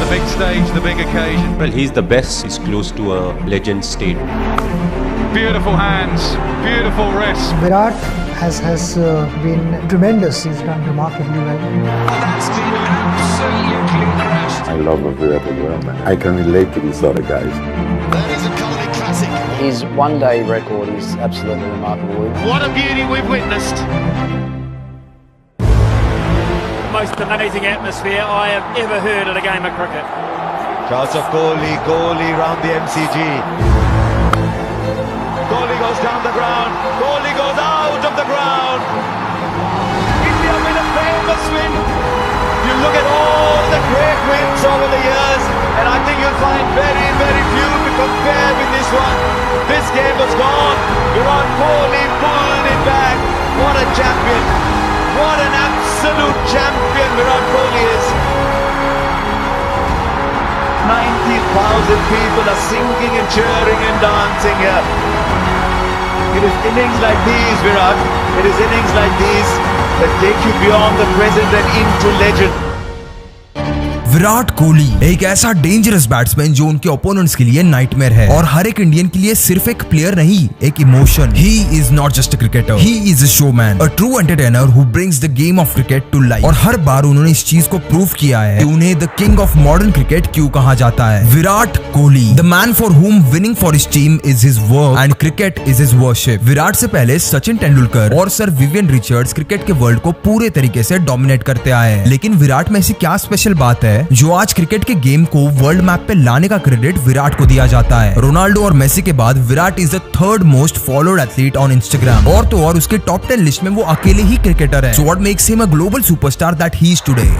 the big stage, the big occasion. Well, he's the best. He's close to a legend state. Beautiful hands, beautiful wrists. Virat has been tremendous. He's done remarkably well. That's been absolutely crashed. I love Virat as well, man. I can relate to these sort of guys. That is a Kohli classic. His one-day record is absolutely remarkable. What a beauty we've witnessed. Most amazing atmosphere I have ever heard at a game of cricket. Shots of Kohli round the MCG. Kohli goes down the ground. Kohli goes out of the ground. India win a famous win. You look at all the great wins over the years, and I think you'll find very, very few to compare with this one. This game was gone. Virat Kohli pulled it back. What a champion. What an absolute champion Virat Kohli is. 90,000 people are singing and cheering and dancing here. It is innings like these, Virat. It is innings like these that take you beyond the present and into legend. Virat Kohli एक ऐसा dangerous batsman जो उनके opponents के लिए nightmare है और हर एक Indian के लिए सिर्फ एक प्लेयर नहीं, एक emotion. He is not just a cricketer, he is a showman, a true entertainer who brings the game of cricket to life. और हर बार उन्होंने इस चीज को प्रूव किया है कि उन्हें the king of modern cricket क्यों कहा जाता है। Virat Kohli, the man for हुम winning for his team is his work and cricket is his worship. Virat से पहले सचिन तेंदुलकर और सर विवियन रिचर्ड्स क्रिकेट के वर्ल्ड को पूरे तरीके से डोमिनेट करते आए हैं, लेकिन विराट में ऐसी क्या स्पेशल बात है जो आज क्रिकेट के गेम को वर्ल्ड मैप पे लाने का क्रेडिट विराट को दिया जाता है। रोनाल्डो और मेसी के बाद Virat is the third most followed athlete on Instagram, और तो और उसके टॉप 10 लिस्ट में वो अकेले ही क्रिकेटर है। So what makes him a global superstar that he is today.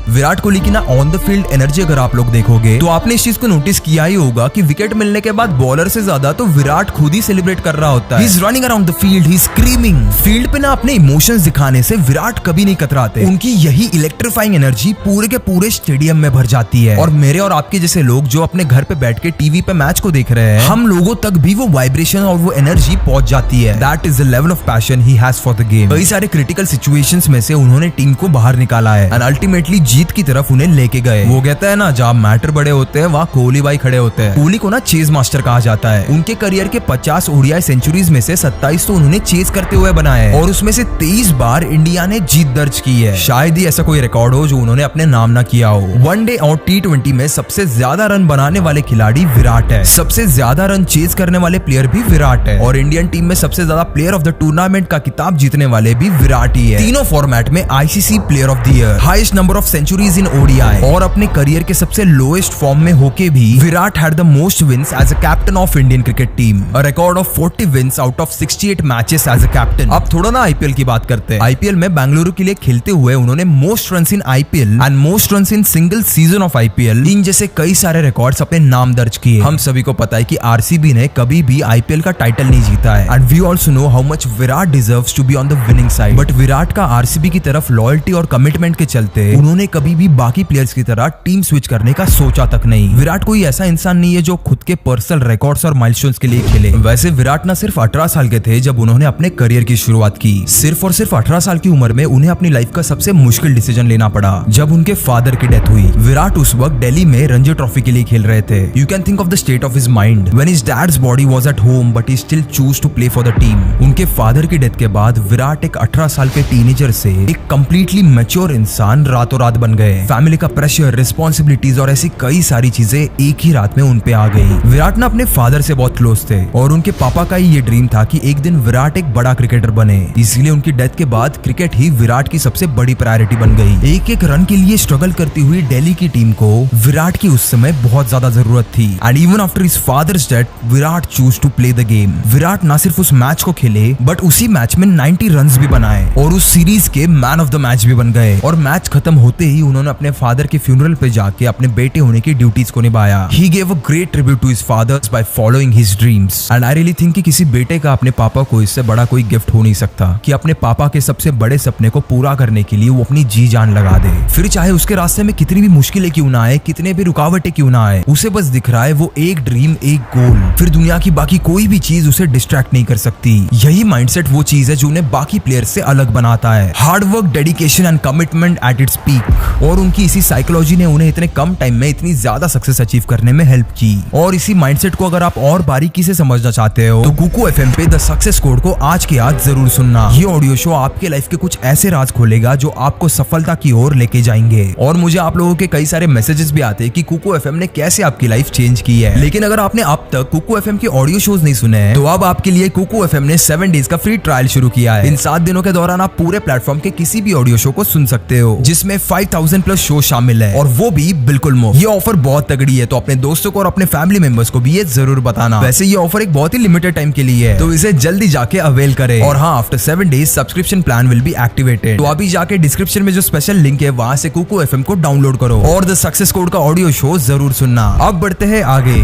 Virat Kohli की ना ऑन द फील्ड एनर्जी अगर आप लोग देखोगे तो आपने इस चीज को नोटिस किया ही होगा कि विकेट मिलने के बाद बॉलर से ज्यादा तो विराट खुद ही सेलिब्रेट कर रहा होता है। He is running around the field, he is screaming. Field पे ना अपने इमोशंस दिखाने से विराट कभी नहीं कतराते। उनकी यही इलेक्ट्रीफाइंग एनर्जी पूरे के पूरे स्टेडियम में भर जाती है, और मेरे और आपके जैसे लोग जो अपने घर पे बैठ के टीवी पे मैच को देख रहे हैं, हम लोगों तक भी वो वाइब्रेशन और वो एनर्जी पहुंच जाती है। That is the level of passion he has for the game. कई सारे क्रिटिकल सिचुएशंस में से उन्होंने टीम को बाहर निकाला है एंड अल्टीमेटली जीत की तरफ उन्हें लेके गए। वो कहता है ना, जहाँ मैटर बड़े होते हैं वहाँ कोहली भाई खड़े होते हैं। कोहली को ना चेज मास्टर कहा जाता है। उनके करियर के 50 ओडीआई सेंचुरीज में से 27 तो उन्होंने चेज करते हुए बनाए हैं, और उसमें से 23 बार इंडिया ने जीत दर्ज की है। शायद ही ऐसा कोई रिकॉर्ड हो जो उन्होंने अपने नाम ना किया हो। वनडे और T20 में सबसे ज्यादा रन बनाने वाले खिलाड़ी विराट है, सबसे ज्यादा रन चेज करने वाले प्लेयर भी विराट है, और इंडियन टीम में सबसे ज्यादा प्लेयर ऑफ द टूर्नामेंट का किताब जीतने वाले भी विराट ही है। तीनों फॉर्मेट में ICC player of the year, highest number of centuries in ODI, और अपने करियर के सबसे लोएस्ट फॉर्म में होके भी Virat had the most wins as a captain of Indian cricket team, a record of 40 wins out of 68 matches as a captain. अब थोड़ा ना आईपीएल की बात करते हैं। आईपीएल में बेंगलुरु के लिए खेलते हुए उन्होंने most runs in IPL and most runs in single season of IPL, इन जैसे कई सारे रिकॉर्ड्स अपने नाम दर्ज किए। हम सभी को पता है कि आरसीबी ने कभी भी आईपीएल का टाइटल नहीं जीता है, and we also know how much Virat deserves to be on the winning side. But Virat का आरसीबी की तरफ लॉयल्टी और कमिटमेंट के चलते उन्होंने कभी भी बाकी प्लेयर्स की तरह टीम स्विच करने का सोचा तक नहीं। विराट कोई ऐसा इंसान नहीं है जो खुद के पर्सनल रिकॉर्ड्स और माइलस्टोन्स के लिए खेले। वैसे विराट ना सिर्फ 18 साल के थे जब उन्होंने अपने करियर की शुरुआत की। सिर्फ और सिर्फ 18 साल की उम्र में उन्हें अपनी लाइफ का सबसे मुश्किल डिसीजन लेना पड़ा जब उनके फादर की डेथ हुई। विराट उस वक्त दिल्ली में रणजी ट्रॉफी के लिए खेल रहे थे। You can think of the state of his mind when his dad's body was at home but he still choose to play for the team. उनके फादर की डेथ के बाद विराट एक 18 साल के टीनेजर से एक कंप्लीटली मैच्योर इंसान रातों रात बन गए। फैमिली का प्रेशर, रिस्पॉन्सिबिलिटीज और ऐसी कई सारी चीजें एक ही रात में उन पे आ गई। विराट ना अपने फादर से बहुत क्लोज थे, और उनके पापा का ही ये ड्रीम था कि एक दिन विराट एक बड़ा क्रिकेटर बने। इसलिए उनकी डेथ के बाद क्रिकेट ही विराट की सबसे बड़ी प्रायोरिटी बन गई। एक एक रन के लिए स्ट्रगल करती हुई दिल्ली की टीम को विराट की उस समय बहुत ज्यादा जरूरत थी, and even after his father's death Virat choose to play the game. Virat ना सिर्फ उस मैच को खेले बट उसी मैच में 90 रन्स भी बनाए और उस सीरीज के मैन ऑफ द मैच भी बन गए। और मैच खत्म होते ही उन्होंने अपने फादर के फ्यूनरल पे जाके अपने बेटे होने की ड्यूटीज को निभाया। He gave a great tribute to his fathers by following his dreams. And I really think कि किसी बेटे का अपने पापा को इससे बड़ा कोई गिफ्ट हो नहीं सकता कि अपने पापा के सबसे बड़े सपने को पूरा करने के लिए वो अपनी जी जान लगा दे। फिर चाहे उसके रास्ते में कितनी भी मुश्किलें क्यों ना आए, कितने भी रुकावटें क्यों ना आए, उसे बस दिख रहा है वो एक ड्रीम, एक गोल। फिर दुनिया की बाकी कोई भी चीज उसे डिस्ट्रैक्ट नहीं कर सकती। यही माइंडसेट वो चीज है जो उन्हें बाकी प्लेयर से अलग बनाता है। Hard work, dedication and commitment at its peak. Luck और उनकी इसी साइकोलॉजी ने उन्हें इतने कम टाइम में इतनी ज्यादा सक्सेस अचीव करने में हेल्प की। और इसी माइंडसेट को अगर आप और बारीकी से समझना चाहते हो तो कुकू एफएम पे द सक्सेस कोड को आज के आज जरूर सुनना। ये ऑडियो शो आपके लाइफ के कुछ ऐसे राज खोलेगा जो आपको सफलता की ओर लेके जाएंगे। और मुझे आप लोगों के कई सारे मैसेजेस भी आते हैं कि कुकू एफएम ने कैसे आपकी लाइफ चेंज की है। लेकिन अगर आपने अब तक कुकू एफएम के ऑडियो शोज नहीं सुने हैं तो अब आपके लिए कुकू एफएम ने 7 डेज का फ्री ट्रायल शुरू किया है। इन 7 दिनों के दौरान आप पूरे प्लेटफॉर्म के किसी भी ऑडियो शो को सुन सकते हो जिसमें 5000 प्लस शो शामिल है और वो भी बिल्कुल मुफ्त। ये ऑफर बहुत तगड़ी है तो अपने दोस्तों को और अपने फैमिली मेंबर्स को भी ये जरूर बताना। वैसे ये ऑफर एक बहुत ही लिमिटेड टाइम के लिए है तो इसे जल्दी जाके अवेल करें। और हाँ, after 7 days subscription plan will be activated. तो अभी जाके डिस्क्रिप्शन में जो स्पेशल लिंक है वहां से कुकू एफएम को डाउनलोड करो और द सक्सेस कोड का ऑडियो शो जरूर सुनना। अब बढ़ते हैं आगे।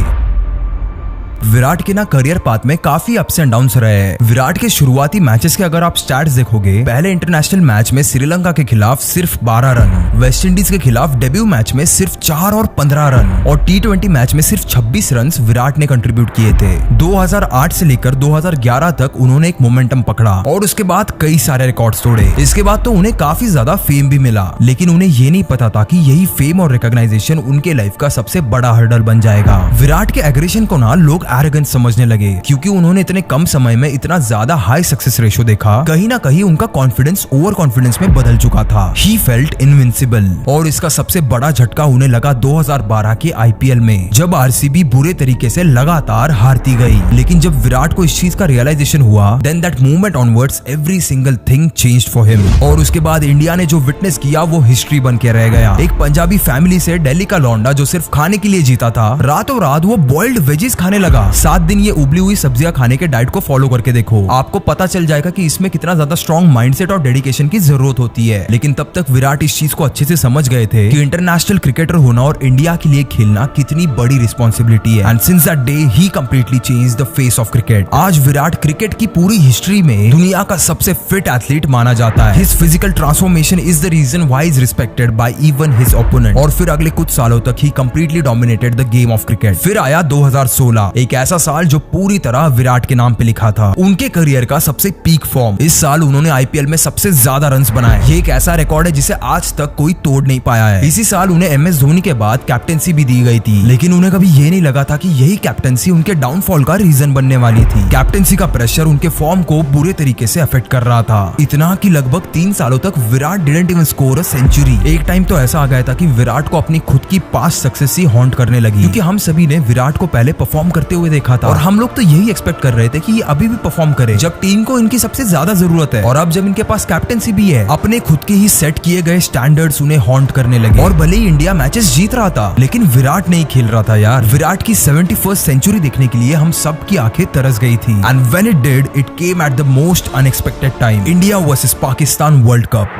विराट के ना करियर पाथ में काफी अप्स एंड डाउन्स रहे हैं। विराट के शुरुआती मैचेस के अगर आप स्टैट्स देखोगे, पहले इंटरनेशनल मैच में श्रीलंका के खिलाफ सिर्फ 12 रन, वेस्ट इंडीज के खिलाफ डेब्यू मैच में सिर्फ 4 और 15 रन और T20 मैच में सिर्फ 26 रन विराट ने कंट्रीब्यूट किए थे। 2008 से लेकर 2011 तक उन्होंने एक मोमेंटम पकड़ा और उसके बाद कई सारे रिकॉर्ड्स तोड़े। इसके बाद तो उन्हें काफी ज्यादा फेम भी मिला, लेकिन उन्हें ये नहीं पता था कि यही फेम और रिकॉग्नाइजेशन उनके लाइफ का सबसे बड़ा हर्डल बन जाएगा। विराट के एग्रेशन को ना लोग एरोगेंस समझने लगे क्योंकि उन्होंने इतने कम समय में इतना ज्यादा हाई सक्सेस रेशो देखा। कहीं ना कहीं उनका कॉन्फिडेंस ओवर कॉन्फिडेंस में बदल चुका था। ही फेल्ट इनविंसिबल और इसका सबसे बड़ा झटका उन्हें लगा 2012 के आईपीएल में जब आरसीबी बुरे तरीके से लगातार हारती गई। लेकिन जब विराट को इस चीज का रियलाइजेशन हुआ, then that movement onwards every single thing changed for him. और उसके बाद इंडिया ने जो विटनेस किया वो हिस्ट्री बन के रह गया। एक पंजाबी फैमिली से दिल्ली का लौंडा जो सिर्फ खाने के लिए जीता था, रातों रात वो बॉइल्ड वेजिस खाने लगा। 7 दिन ये उबली हुई सब्जियां खाने के डाइट को फॉलो करके देखो, आपको पता चल जाएगा कि इसमें कितना ज्यादा स्ट्रॉन्ग माइंडसेट और डेडिकेशन की जरूरत होती है। लेकिन तब तक विराट इस चीज को अच्छे से समझ गए थे कि इंटरनेशनल क्रिकेटर होना और इंडिया के लिए खेलना कितनी बड़ी रिस्पॉन्सिबिलिटी है। And since that day he completely changed the face of cricket. आज विराट क्रिकेट की पूरी हिस्ट्री में दुनिया का सबसे फिट एथलीट माना जाता है। His physical transformation is the reason why is respected by even his opponent. और फिर अगले कुछ सालों तक ही completely dominated the game of cricket. फिर आया 2016, एक ऐसा साल जो पूरी तरह विराट के नाम पे लिखा था। उनके करियर का सबसे पीक फॉर्म। इस साल उन्होंने आईपीएल में सबसे ज्यादा रन्स बनाए। ये एक ऐसा रिकॉर्ड है जिसे आज तक कोई तोड़ नहीं पाया है। इसी साल उन्हें एमएस धोनी के बाद कैप्टेंसी भी दी गई थी, लेकिन उन्हें कभी ये नहीं लगा था कि यही कैप्टेंसी उनके डाउनफॉल का रीजन बनने वाली थी। कैप्टेंसी का प्रेशर उनके फॉर्म को बुरे तरीके से अफेक्ट कर रहा था, इतना कि लगभग 3 सालों तक Virat didn't even score a century. एक टाइम तो ऐसा आ गया था कि विराट को अपनी खुद की पास्ट सक्सेस ही हॉन्ट करने लगी, क्योंकि हम सभी ने विराट को पहले परफॉर्म करते हुए देखा था और हम लोग तो यही एक्सपेक्ट कर रहे थे कि ये अभी भी परफॉर्म करे जब टीम को इनकी सबसे ज्यादा जरूरत है। और अब जब इनके पास कैप्टेंसी भी है, अपने खुद के ही सेट किए गए स्टैंडर्ड्स उन्हें हॉन्ट करने लगे। और भले ही इंडिया मैचेस जीत रहा था, लेकिन विराट नहीं खेल रहा था यार। विराट की 71st सेंचुरी देखने के लिए हम सब की आंखें तरस गई थी। And when it did, it came at the most unexpected time. India versus Pakistan world cup.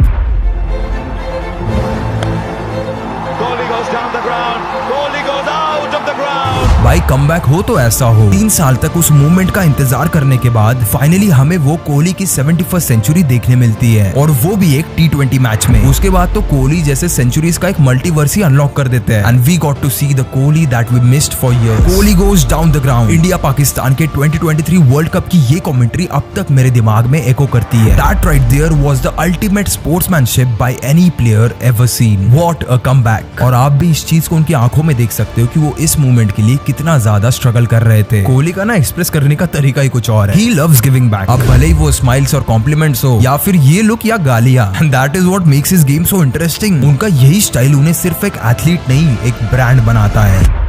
भाई कमबैक हो तो ऐसा हो। 3 साल तक उस मूवमेंट का इंतजार करने के बाद फाइनली हमें वो कोहली की 71st सेंचुरी देखने मिलती है, और वो भी एक T20 मैच में। उसके बाद तो कोहली जैसे सेंचुरीज का एक मल्टीवर्स ही अनलॉक कर देते हैं। And we got to see the Kohli that we missed for years. Kohli goes down the ground. India Pakistan के 2023 वर्ल्ड कप की ये कमेंट्री अब तक मेरे दिमाग में एको करती है। That right there was the ultimate sportsmanship by any player ever seen. What a comeback. और आप भी इस चीज को उनकी आंखों में देख सकते हो कि वो इस मूवमेंट के लिए कितना ज्यादा स्ट्रगल कर रहे थे। कोहली का ना एक्सप्रेस करने का तरीका ही कुछ और है। He loves giving back। अब भले ही वो स्माइल्स और कॉम्प्लीमेंट्स हो या फिर ये लुक या गालियां, that is what makes his game so interesting। उनका यही स्टाइल उन्हें सिर्फ एक एथलीट नहीं, एक ब्रांड बनाता है।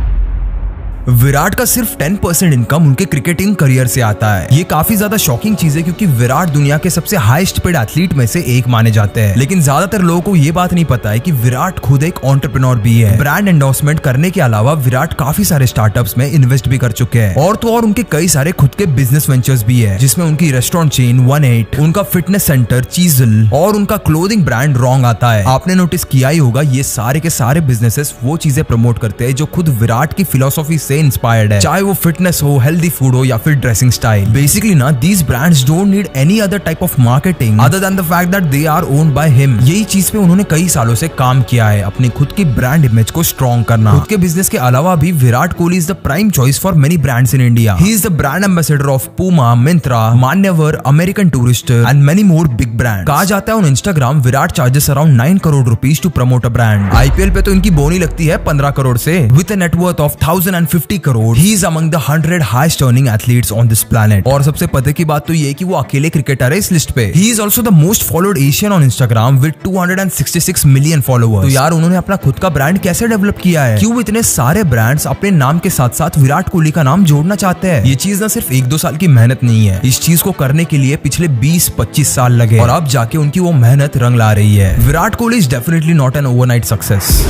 विराट का सिर्फ 10% इनकम उनके क्रिकेटिंग करियर से आता है। ये काफी ज्यादा शॉकिंग चीज है क्योंकि विराट दुनिया के सबसे हाईएस्ट पेड एथलीट में से एक माने जाते हैं। लेकिन ज्यादातर लोगों को ये बात नहीं पता है कि विराट खुद एक एंटरप्रेन्योर भी है। ब्रांड एंडोर्समेंट करने के अलावा विराट काफी सारे स्टार्टअप्स में इन्वेस्ट भी कर चुके हैं। और तो और उनके कई सारे खुद के बिजनेस वेंचर्स भी है, जिसमें उनकी रेस्टोरेंट चेन 18, उनका फिटनेस सेंटर चीजल और उनका क्लोथिंग ब्रांड रॉन्ग आता है। आपने नोटिस किया ही होगा, ये सारे के सारे बिजनेसेस वो चीजें प्रमोट करते हैं जो खुद विराट की फिलोसॉफी से से इंस्पायर्ड है, चाहे वो फिटनेस हो, हेल्दी फूड हो या फिर ड्रेसिंग स्टाइल। बेसिकली ना these brands don't need any other type of marketing other than the fact that they are owned by him. यही चीज पे उन्होंने कई सालों से काम किया है, अपनी खुद की ब्रांड इमेज को स्ट्रॉन्ग करना। खुद के बिजनेस के अलावा भी Virat Kohli is the prime choice for many brands in India. He is the brand ambassador of Puma, Myntra, Manyavar, American Tourister and many more big brand. कहा जाता है on Instagram Virat charges around 9 crore rupees to promote a brand. IPL पे तो इनकी बोनी लगती है 15 करोड़ से। विद अ नेटवर्थ ऑफ 1050 crore he is among the 100 highest earning athletes on this planet. और सबसे पते की बात तो ये कि वो अकेले क्रिकेटर है इस लिस्ट पे। He is also the most followed Asian on Instagram with 266 million followers. तो यार उन्होंने अपना खुद का ब्रांड कैसे डेवलप किया है? क्यों इतने सारे ब्रांड्स अपने नाम के साथ साथ विराट कोहली का नाम जोड़ना चाहते हैं? ये चीज ना सिर्फ 1-2 साल की मेहनत नहीं है, इस चीज को करने के लिए पिछले 20-25 साल लगे और अब जाके उनकी वो मेहनत रंग ला रही है। Virat Kohli is definitely not an overnight success.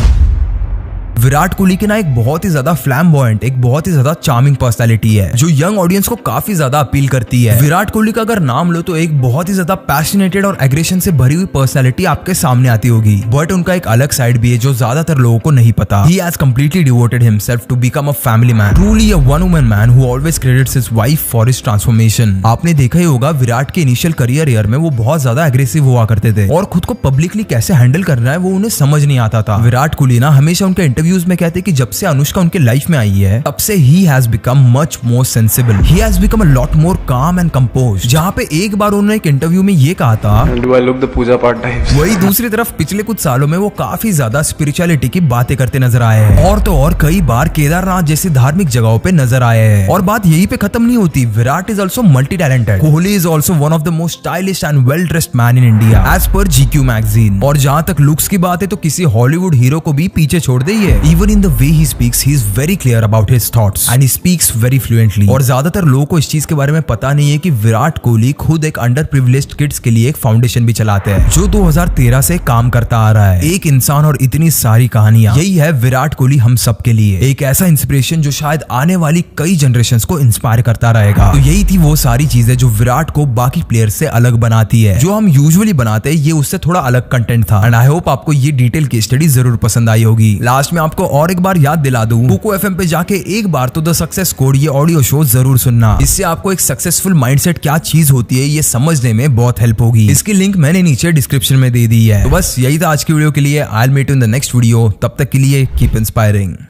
Virat Kohli की ना एक बहुत ही ज्यादा फ्लैम्बॉयंट, एक बहुत ही ज्यादा चार्मिंग पर्सनालिटी है जो यंग ऑडियंस को काफी ज्यादा अपील करती है। विराट कोहली का अगर नाम लो तो एक बहुत ही ज्यादा पैशनेटेड और एग्रेशन से भरी हुई पर्सनालिटी आपके सामने आती होगी, बट उनका एक अलग साइड भी है जो ज्यादातर लोगों को नहीं पता। He has completely devoted himself to become a family man, truly a one-woman man who always credits his wife for his transformation। आपने देखा ही होगा विराट के इनिशियल करियर ईयर में वो बहुत ज्यादा एग्रेसिव हुआ करते थे और खुद को पब्लिकली कैसे हैंडल करना है वो उन्हें समझ नहीं आता था। विराट कोहली ना हमेशा उनके इंटरव्यूज में कहते कि जब से अनुष्का उनके लाइफ में आई है तब से he has become much more sensible, he has become a lot more calm and composed। जहाँ पे एक बार उन्होंने एक इंटरव्यू में ये कहा था, Do I look the पूजा पाठ types? वही दूसरी तरफ पिछले कुछ सालों में वो काफी ज्यादा स्पिरिचुअलिटी की बातें करते नजर आए हैं और तो और कई बार केदारनाथ जैसी धार्मिक जगहों पे नजर आए हैं। और बात यही पे खत्म नहीं होती, Virat is also multi talented. Kohli is also one of the most stylish and well dressed man in India as per GQ magazine. और जहाँ तक लुक्स की बात है तो किसी हॉलीवुड हीरो को भी पीछे छोड़ दी है। Even in the way he speaks he is very clear about his thoughts and he speaks very fluently. और ज्यादातर लोगों को इस चीज के बारे में पता नहीं है कि विराट कोहली खुद एक अंडर प्रिविलेज्ड किड्स के लिए एक फाउंडेशन भी चलाते हैं जो 2013 से काम करता आ रहा है। एक इंसान और इतनी सारी कहानियां, यही है विराट कोहली हम सब के लिए एक ऐसा इंस्पिरेशन जो शायद आने वाली कई जनरेशंस को इंस्पायर करता रहेगा। तो यही थी वो सारी चीजें जो विराट को बाकी प्लेयर से अलग बनाती है। जो हम यूजुअली बनाते हैं ये उससे थोड़ा अलग कंटेंट था एंड आई होप आपको ये डिटेल की स्टडी जरूर पसंद आई होगी। लास्ट में आपको और एक बार याद दिला दूं, कुको एफएम पे जाके एक बार तो द सक्सेस कोड ये ऑडियो शो जरूर सुनना। इससे आपको एक सक्सेसफुल माइंडसेट क्या चीज होती है ये समझने में बहुत हेल्प होगी। इसकी लिंक मैंने नीचे डिस्क्रिप्शन में दे दी है। तो बस यही था आज की वीडियो के लिए। I will meet you in the next video. तब तक के लिए कीप इंस्पायरिंग।